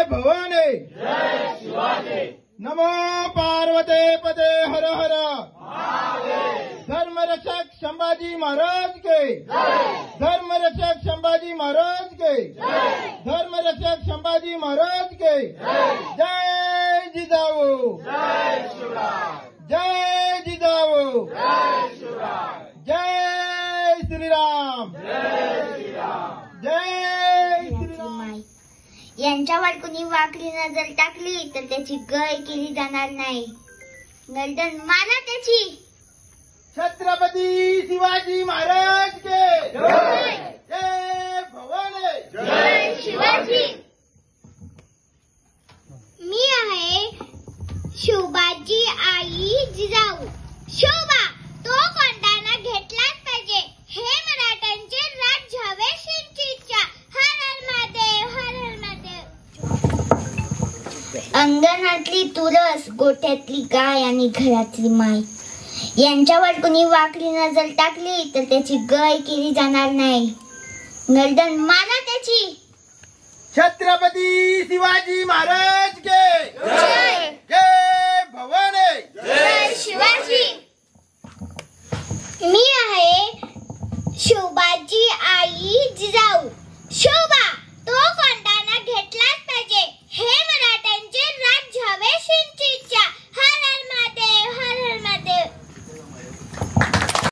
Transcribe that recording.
भवानी नमो पार्वते पते हर हर धर्मरक्षक संभाजी महाराज के धर्मरक्षक संभाजी महाराज के धर्मरक्षक संभाजी महाराज के जय जिजाऊ जय जिजाऊ जय श्री राम जय श्री राम। यांच्यावर कुणी वाकडी नजर टाकली तर त्याची गय केली जाणार नाही. गर्दन मारा त्याची. छत्रपती शिवाजी महाराज के जय भवानी जय शिवाजी. मी आहे शोभाची आई जिजाऊ. शोभा तो कोणताना घेतलाच पाहिजे. हे मराठ्यांचे राज्य हवे शिंची इच्छा. हर हर महादेव हर हर महादेव. अंगणातली तुळस, गोठ्यातली गाय आणि घरातली माय यांच्यावर कुणी वाकडी नजर टाकली तर त्याची गय केली जाणार नाही. गर्दन मारा त्याची. छत्रपती शिवाजी महाराज के जय. जय